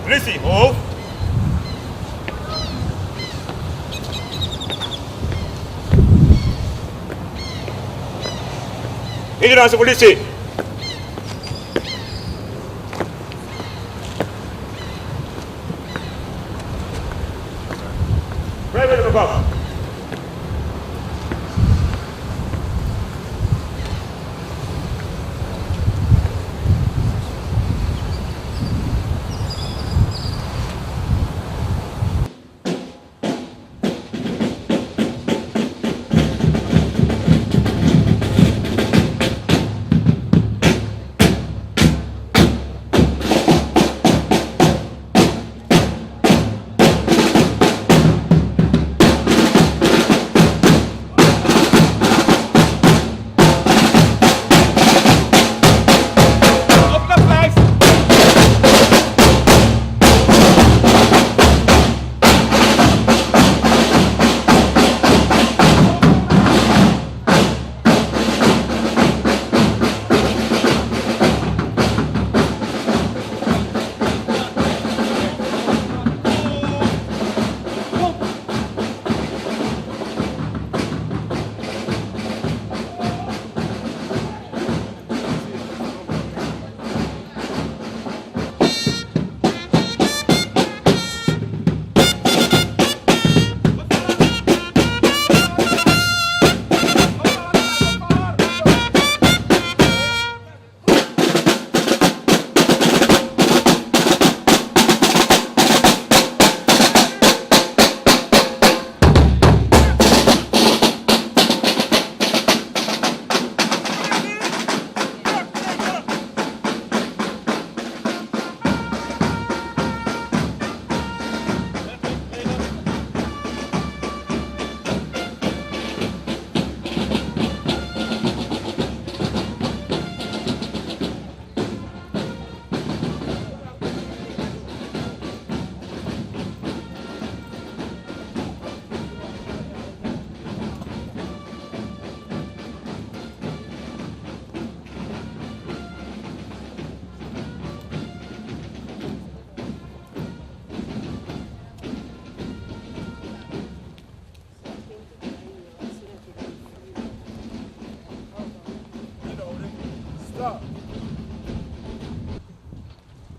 Release it. Hold. Vigilance, release it. Private above.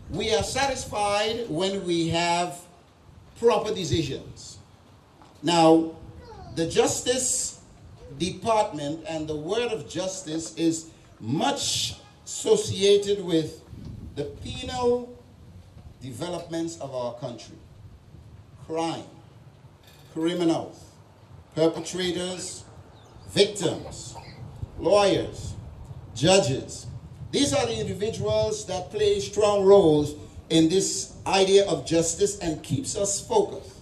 We are satisfied when we have proper decisions. Now, the Justice Department and the word of justice is much associated with the penal developments of our country. Crime, criminals, perpetrators, victims, lawyers, judges. These are the individuals that play strong roles in this idea of justice and keeps us focused.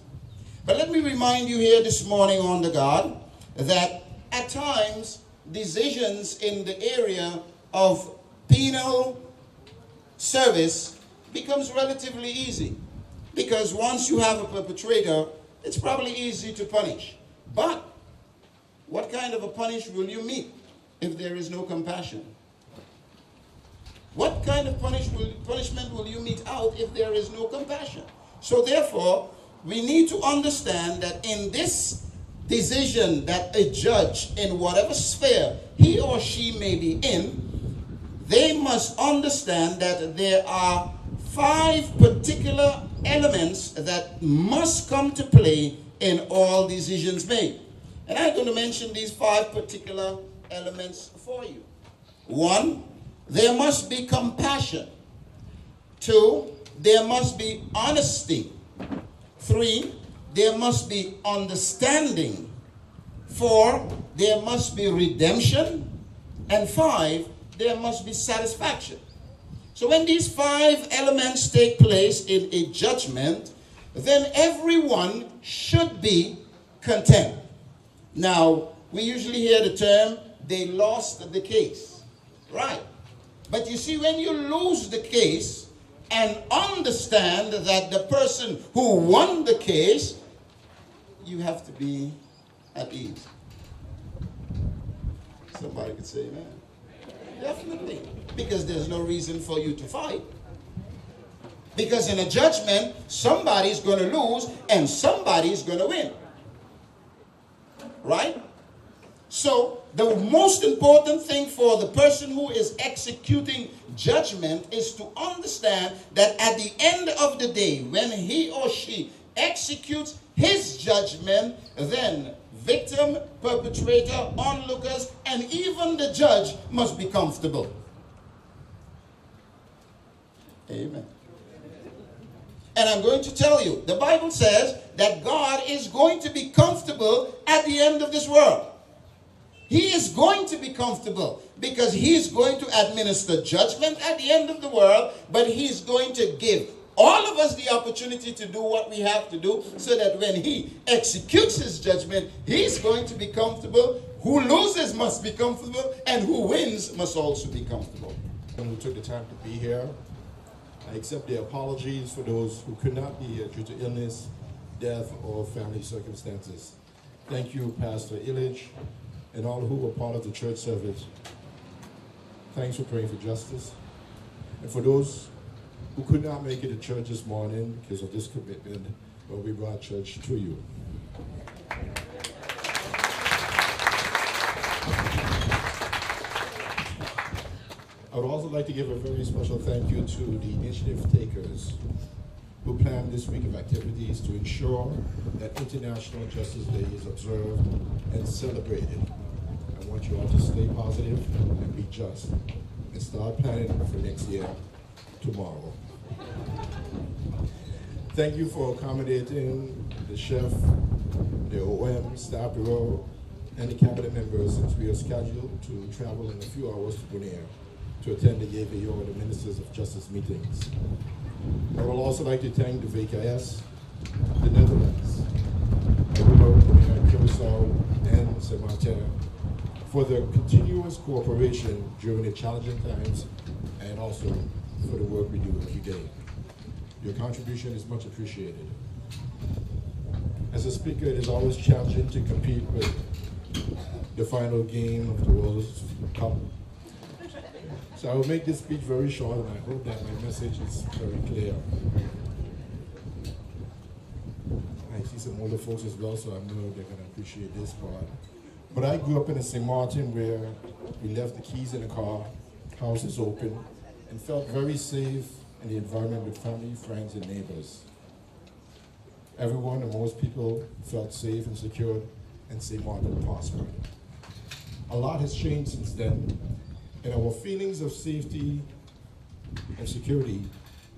But let me remind you here this morning on the God that at times decisions in the area of penal service becomes relatively easy, because once you have a perpetrator, it's probably easy to punish. But what kind of a punishment will you meet if there is no compassion? What kind of punishment will you mete out if there is no compassion? So therefore, we need to understand that in this decision that a judge, in whatever sphere he or she may be in, they must understand that there are 5 particular elements that must come to play in all decisions made. And I'm going to mention these 5 particular elements for you. 1, there must be compassion. 2, there must be honesty. 3, there must be understanding. 4, there must be redemption. And 5, there must be satisfaction. So when these 5 elements take place in a judgment, then everyone should be content. Now, we usually hear the term, they lost the case. Right. But you see, when you lose the case and understand that the person who won the case, you have to be at ease. Somebody could say amen. Definitely. Because there's no reason for you to fight. Because in a judgment, somebody's going to lose and somebody's going to win. Right? So, the most important thing for the person who is executing judgment is to understand that at the end of the day, when he or she executes his judgment, then victim, perpetrator, onlookers, and even the judge must be comfortable. Amen. And I'm going to tell you, the Bible says that God is going to be comfortable at the end of this world. He is going to be comfortable because he's going to administer judgment at the end of the world, but he's going to give all of us the opportunity to do what we have to do so that when he executes his judgment, he's going to be comfortable. Who loses must be comfortable, and who wins must also be comfortable. And who took the time to be here. I accept their apologies for those who could not be here due to illness, death, or family circumstances. Thank you, Pastor Illich, and all who were part of the church service. Thanks for praying for justice. And for those who could not make it to church this morning because of this commitment, well, we brought church to you. I would also like to give a very special thank you to the initiative takers who planned this week of activities to ensure that International Justice Day is observed and celebrated. I want you all to stay positive and be just and start planning for next year, tomorrow. Thank you for accommodating the chef, the OM, staff bureau, and the cabinet members since we are scheduled to travel in a few hours to Bonaire to attend the YVO, the Ministers of Justice meetings. I would also like to thank the VKS, the Netherlands, Bonaire, Curacao, and Saint Martin for their continuous cooperation during the challenging times and also for the work we do every day. Your contribution is much appreciated. As a speaker, it is always challenging to compete with the final game of the World Cup. So I will make this speech very short, and I hope that my message is very clear. I see some older folks as well, so I know they're going to appreciate this part. But I grew up in a St. Martin where we left the keys in the car, house is open, and felt very safe in the environment with family, friends, and neighbors. Everyone and most people felt safe and secure, and St. Martin prospered. A lot has changed since then, and our feelings of safety and security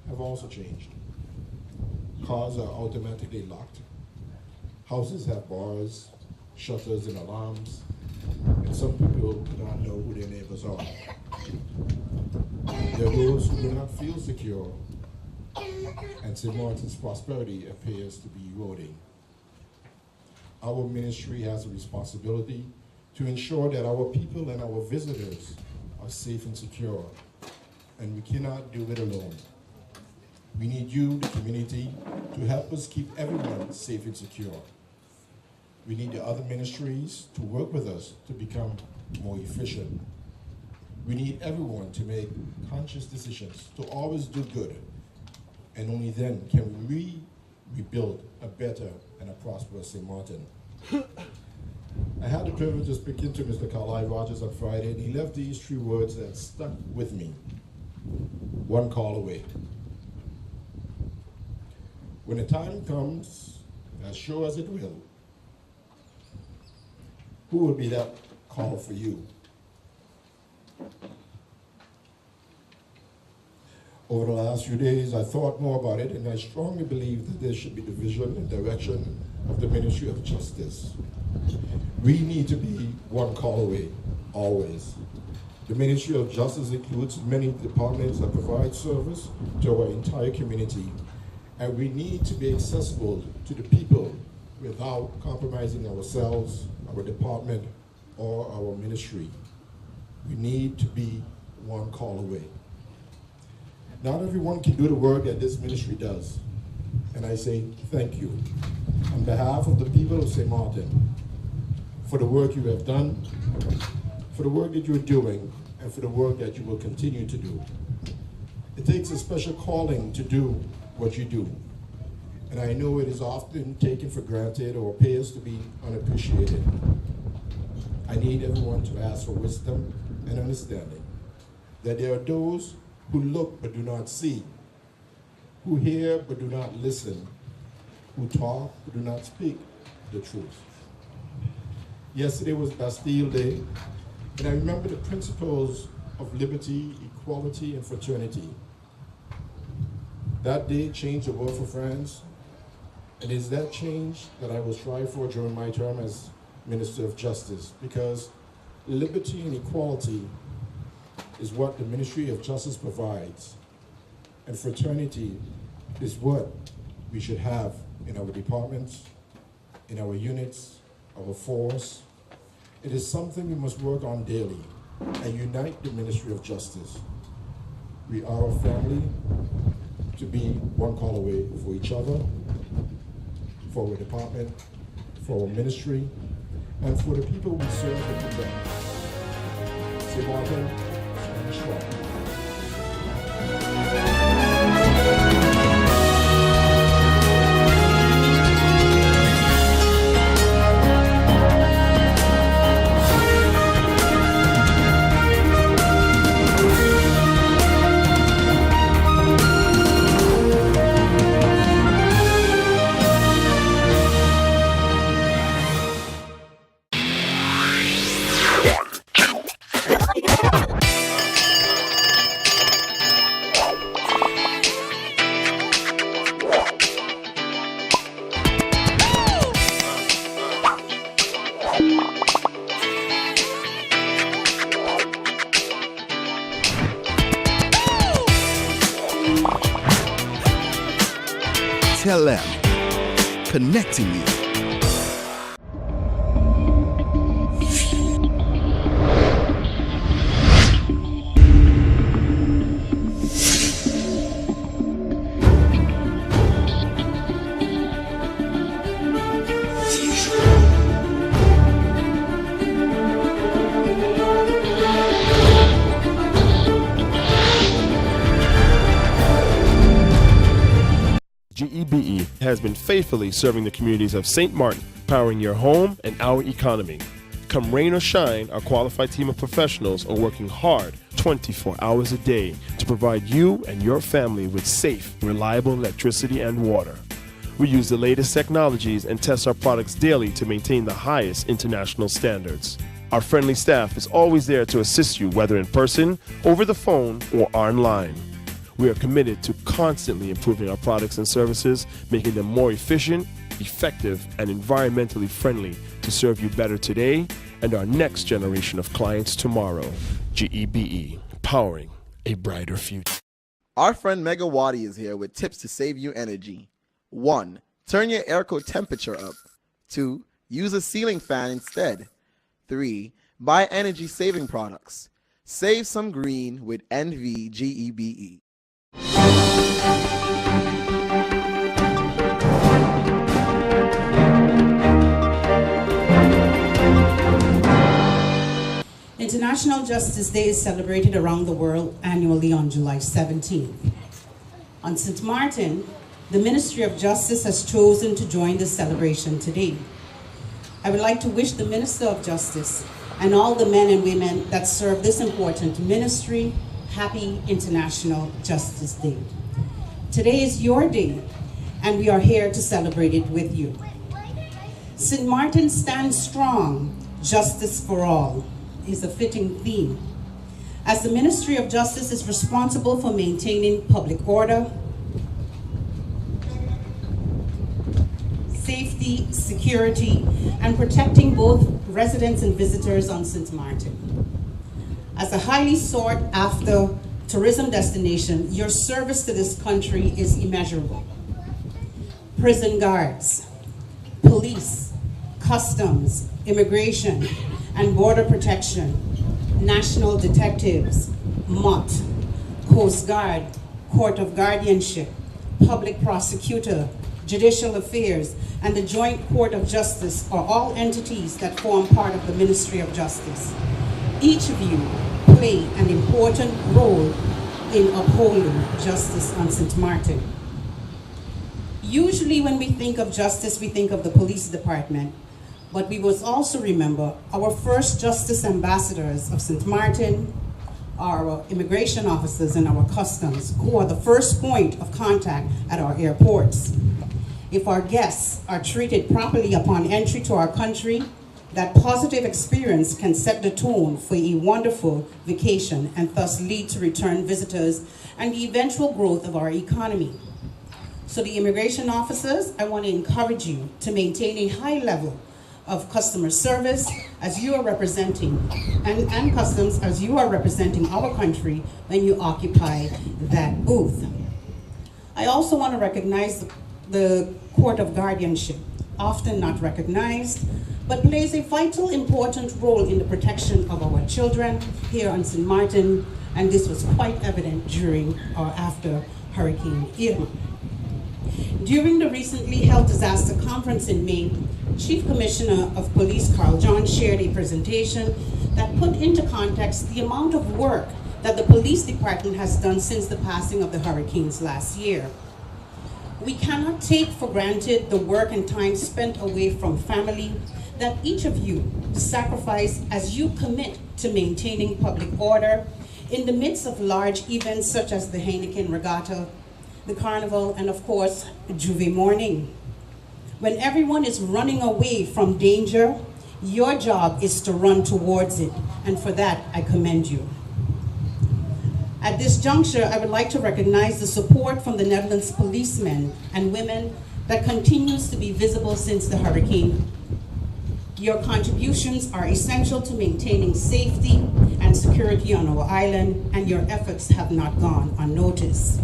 have also changed. Cars are automatically locked. Houses have bars, shutters, and alarms, and some people do not know who their neighbors are. There are those who do not feel secure, and St. Martin's prosperity appears to be eroding. Our ministry has a responsibility to ensure that our people and our visitors are safe and secure, and we cannot do it alone. We need you, the community, to help us keep everyone safe and secure. We need the other ministries to work with us to become more efficient. We need everyone to make conscious decisions to always do good, and only then can we rebuild a better and a prosperous St. Martin. I had the privilege of speaking to Mr. Carlisle Rogers on Friday, and he left these 3 words that stuck with me. One call away. When the time comes, as sure as it will, who will be that call for you? Over the last few days, I thought more about it, and I strongly believe that there should be the vision and direction of the Ministry of Justice. We need to be one call away, always. The Ministry of Justice includes many departments that provide service to our entire community, and we need to be accessible to the people without compromising ourselves, our department, or our ministry. We need to be one call away. Not everyone can do the work that this ministry does, and I say thank you on behalf of the people of St. Martin for the work you have done, for the work that you're doing, and for the work that you will continue to do. It takes a special calling to do what you do. And I know it is often taken for granted or appears to be unappreciated. I need everyone to ask for wisdom and understanding that there are those who look but do not see, who hear but do not listen, who talk but do not speak the truth. Yesterday was Bastille Day, and I remember the principles of liberty, equality, and fraternity. That day changed the world for France, and it's that change that I will strive for during my term as Minister of Justice, because liberty and equality is what the Ministry of Justice provides, and fraternity is what we should have in our departments, in our units, our force. It is something we must work on daily and unite the Ministry of Justice. We are a family to be one call away for each other, for our department, for our ministry, and for the people we serve and protect. Say Martin, stand strong. Tell them, connecting you. GEBE has been faithfully serving the communities of St. Martin, powering your home and our economy. Come rain or shine, our qualified team of professionals are working hard 24 hours a day to provide you and your family with safe, reliable electricity and water. We use the latest technologies and test our products daily to maintain the highest international standards. Our friendly staff is always there to assist you, whether in person, over the phone, or online. We are committed to constantly improving our products and services, making them more efficient, effective, and environmentally friendly to serve you better today and our next generation of clients tomorrow. GEBE, powering a brighter future. Our friend Megawati is here with tips to save you energy. 1. Turn your airco temperature up. 2. Use a ceiling fan instead. 3. Buy energy-saving products. Save some green with NVGEBE. International Justice Day is celebrated around the world annually on July 17th. On St. Martin, the Ministry of Justice has chosen to join this celebration today. I would like to wish the Minister of Justice and all the men and women that serve this important ministry happy International Justice Day. Today is your day, and we are here to celebrate it with you. St. Martin stands strong, justice for all is a fitting theme. As the Ministry of Justice is responsible for maintaining public order, safety, security, and protecting both residents and visitors on St. Martin. As a highly sought after tourism destination, your service to this country is immeasurable. Prison guards, police, customs, immigration, and border protection, national detectives, MOT, Coast Guard, Court of Guardianship, public prosecutor, judicial affairs, and the Joint Court of Justice are all entities that form part of the Ministry of Justice. Each of you play an important role in upholding justice on St. Martin. Usually when we think of justice, we think of the police department, but we must also remember our first justice ambassadors of St. Martin, our immigration officers and our customs, who are the first point of contact at our airports. If our guests are treated properly upon entry to our country, that positive experience can set the tone for a wonderful vacation and thus lead to return visitors and the eventual growth of our economy. So the immigration officers, I want to encourage you to maintain a high level of customer service as you are representing, and customs as you are representing our country when you occupy that booth. I also want to recognize the Court of Guardianship, often not recognized, but plays a vital, important role in the protection of our children here on St. Martin, and this was quite evident during or after Hurricane Irma. During the recently held disaster conference in May, Chief Commissioner of Police Carl John shared a presentation that put into context the amount of work that the police department has done since the passing of the hurricanes last year. We cannot take for granted the work and time spent away from family that each of you sacrifice as you commit to maintaining public order in the midst of large events such as the Heineken Regatta, the Carnival, and of course, Juve Morning. When everyone is running away from danger, your job is to run towards it, and for that, I commend you. At this juncture, I would like to recognize the support from the Netherlands policemen and women that continues to be visible since the hurricane. Your contributions are essential to maintaining safety and security on our island, and your efforts have not gone unnoticed.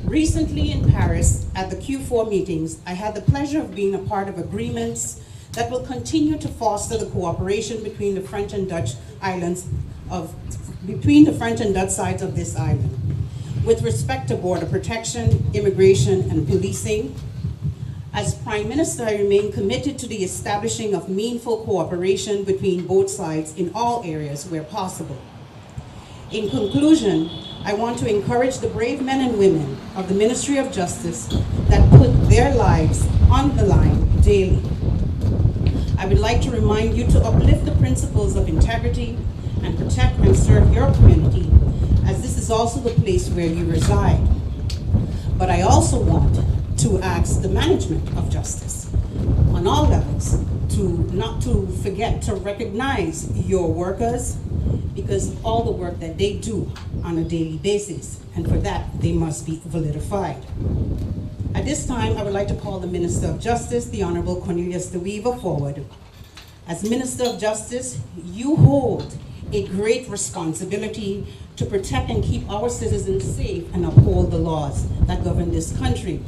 Recently in Paris, at the Q4 meetings, I had the pleasure of being a part of agreements that will continue to foster the cooperation between the French and Dutch sides of this island, with respect to border protection, immigration, and policing. As Prime Minister, I remain committed to the establishing of meaningful cooperation between both sides in all areas where possible. In conclusion, I want to encourage the brave men and women of the Ministry of Justice that put their lives on the line daily. I would like to remind you to uplift the principles of integrity and protect and serve your community, as this is also the place where you reside. But I also want to ask the management of justice on all levels not to forget to recognize your workers, because all the work that they do on a daily basis, and for that they must be validified. At this time, I would like to call the Minister of Justice, the Honorable Cornelius de Weaver, forward. As Minister of Justice, you hold a great responsibility to protect and keep our citizens safe and uphold the laws that govern this country.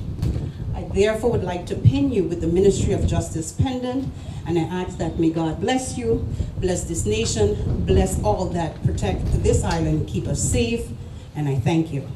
I therefore would like to pin you with the Ministry of Justice pendant, and I ask that may God bless you, bless this nation, bless all that protect this island, keep us safe, and I thank you.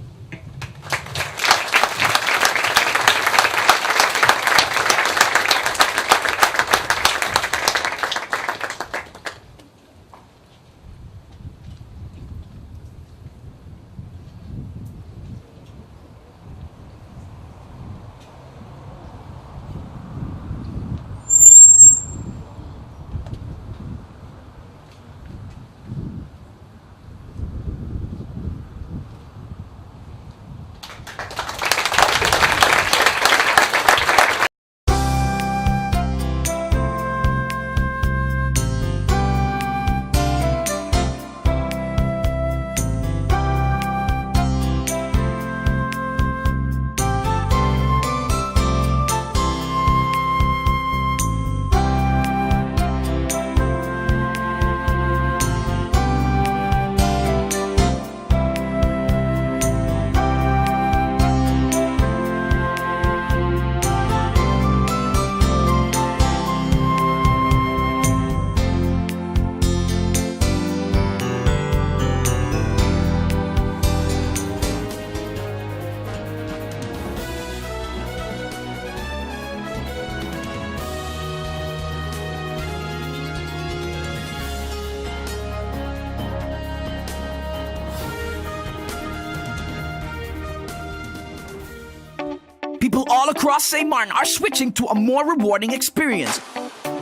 People all across St. Martin are switching to a more rewarding experience.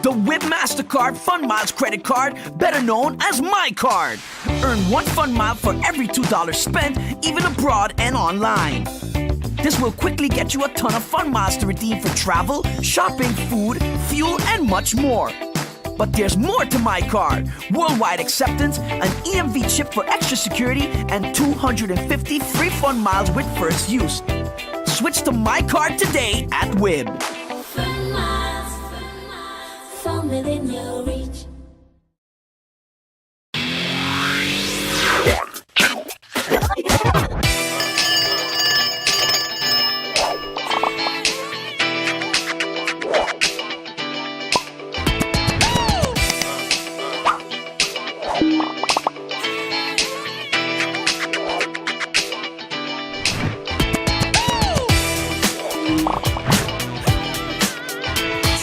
The WIB MasterCard Fun Miles credit card, better known as My Card. Earn 1 Fun Mile for every $2 spent, even abroad and online. This will quickly get you a ton of Fun Miles to redeem for travel, shopping, food, fuel, and much more. But there's more to My Card. Worldwide acceptance, an EMV chip for extra security, and 250 free Fun Miles with first use. Switch to My Card today at WIB. From within your reach.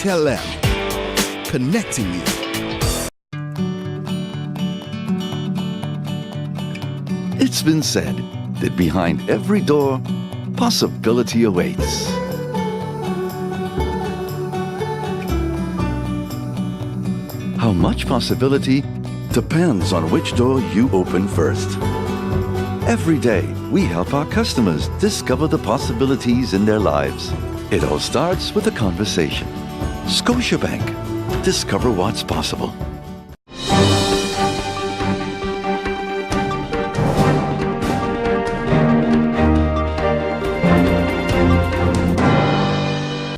Tell them. Connecting you. It's been said that behind every door, possibility awaits. How much possibility depends on which door you open first. Every day, we help our customers discover the possibilities in their lives. It all starts with a conversation. Scotiabank. Discover what's possible.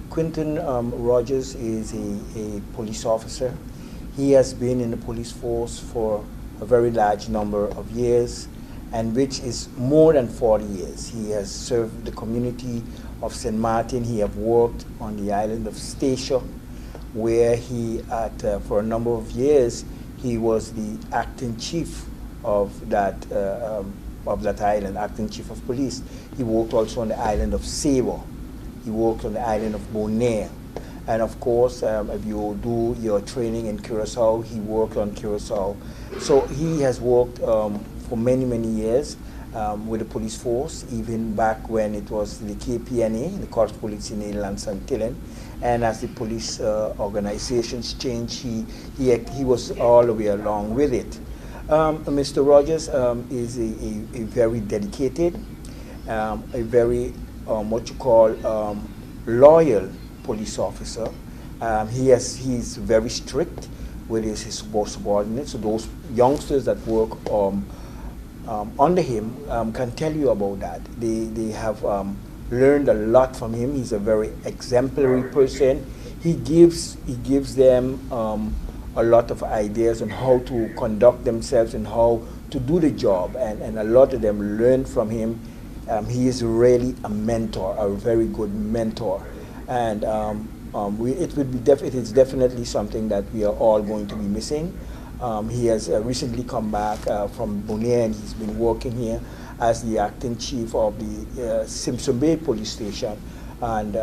Quentin Rogers is a police officer. He has been in the police force for a very large number of years, and which is more than 40 years. He has served the community of St. Martin. He have worked on the island of Statia, where he, for a number of years, he was the acting chief of that island, acting chief of police. He worked also on the island of Sable. He worked on the island of Bonaire. And of course, if you do your training in Curacao, he worked on Curacao. So he has worked for many, many years with the police force, even back when it was the KPNA, the Corps Politie Nederlands Antillen. And as the police organizations changed, he was all the way along with it. Mr. Rogers is a very dedicated, a very, what you call, loyal police officer. He's very strict with his subordinates. So those youngsters that work under him can tell you about that. They have learned a lot from him. He's a very exemplary person. He gives them a lot of ideas on how to conduct themselves and how to do the job, and a lot of them learn from him. He is really a mentor, a very good mentor, and it is definitely something that we are all going to be missing. He has recently come back from Bonaire, and he's been working here as the acting chief of the Simpson Bay police station, and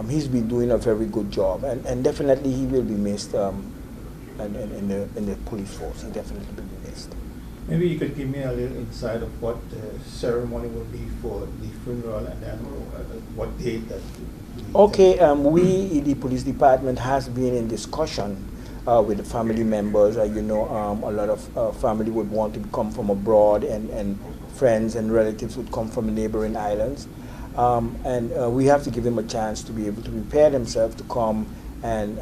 he's been doing a very good job, and definitely he will be missed in the police force. He definitely will be missed. Maybe you could give me a little insight of what the ceremony will be for the funeral, and then what date that. Okay, we, the police department, has been in discussion with the family members. A lot of family would want to come from abroad, and friends and relatives would come from the neighboring islands. And we have to give them a chance to be able to prepare themselves to come and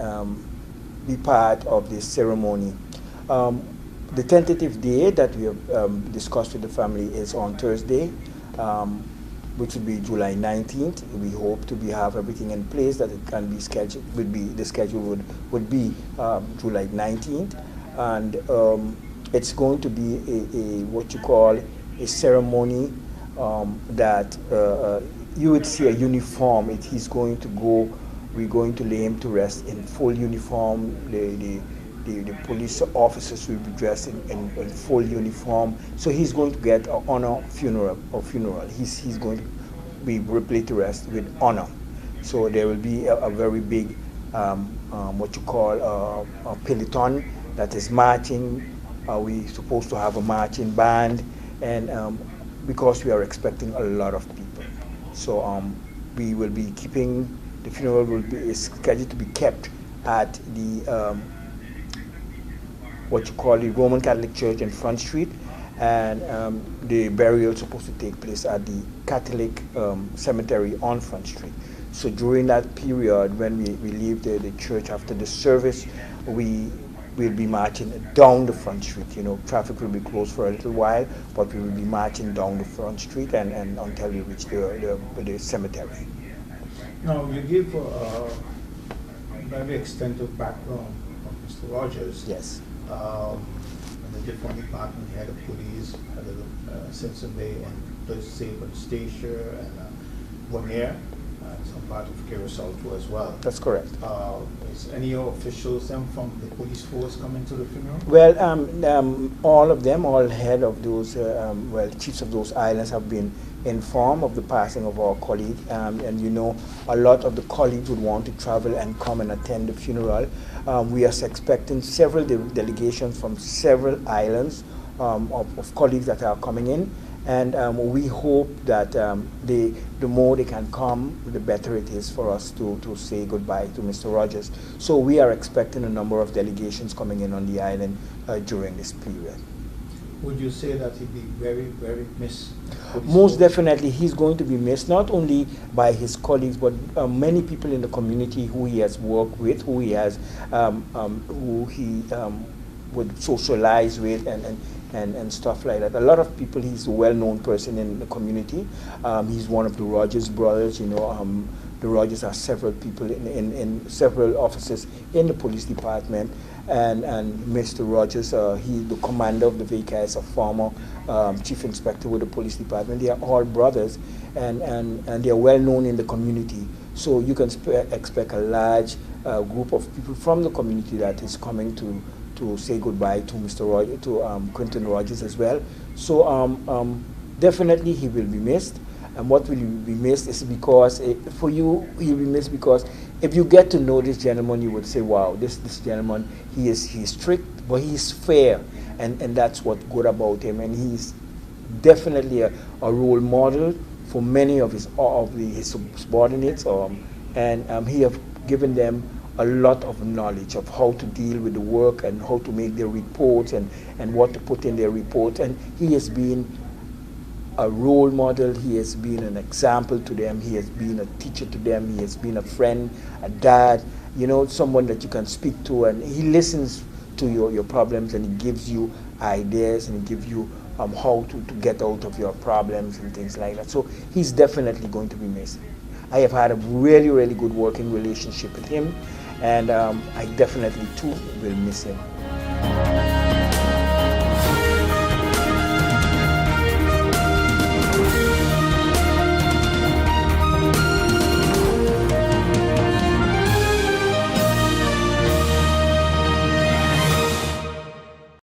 be part of this ceremony. The tentative day that we have discussed with the family is on Thursday, which will be July 19th. We hope to have everything in place that it can be scheduled. The schedule would be July 19th, and it's going to be a what you call a ceremony that you would see a uniform. He's going to go. We're going to lay him to rest in full uniform. The police officers will be dressed in full uniform. So he's going to get an honor funeral. He's going to be laid to rest with honor. So there will be a very big, what you call a peloton that is marching. We're supposed to have a marching band, and because we are expecting a lot of people. So we will be keeping, the funeral is scheduled to be kept at the what you call the Roman Catholic Church in Front Street, and the burial is supposed to take place at the Catholic cemetery on Front Street. So during that period, when we leave the church after the service, we will be marching down the Front Street. You know, traffic will be closed for a little while, but we will be marching down the Front Street and until we reach the cemetery. Now, you give a very extensive background of Mr. Rogers. Yes. And the different department, head of police, head of Simpson Bay and the Sabre Station and Bonaire, and some part of Curacao too as well. That's correct. Is any officials from the police force coming to the funeral? Well, all of them, all head of those, chiefs of those islands have been informed of the passing of our colleague, and you know, a lot of the colleagues would want to travel and come and attend the funeral. We are expecting several delegations from several islands of colleagues that are coming in, and we hope that the more they can come, the better it is for us to say goodbye to Mr. Rogers. So we are expecting a number of delegations coming in on the island during this period. Would you say that he'd be very, very missed? Most definitely, he's going to be missed, not only by his colleagues, but many people in the community who he has worked with, who he has, who he would socialize with, and stuff like that. A lot of people. He's a well-known person in the community. He's one of the Rogers brothers. You know, the Rogers are several people in several offices in the police department. And Mr. Rogers, he's the commander of the VKS, a former chief inspector with the police department. They are all brothers, and they are well known in the community. So you can expect a large group of people from the community that is coming to say goodbye to Mr. Rogers, to Quentin Rogers as well. So definitely he will be missed. And what will be missed is because, for you, he'll be missed because if you get to know this gentleman, you would say, wow, this gentleman, he is strict, but he's fair. And that's what's good about him. And he's definitely a role model for many of his subordinates. And he have given them a lot of knowledge of how to deal with the work and how to make their reports and what to put in their report. And he has been a role model, he has been an example to them, he has been a teacher to them, he has been a friend, a dad, you know, someone that you can speak to, and he listens to your problems, and he gives you ideas, and he gives you how to get out of your problems and things like that. So he's definitely going to be missed. I have had a really, really good working relationship with him, and I definitely too will miss him.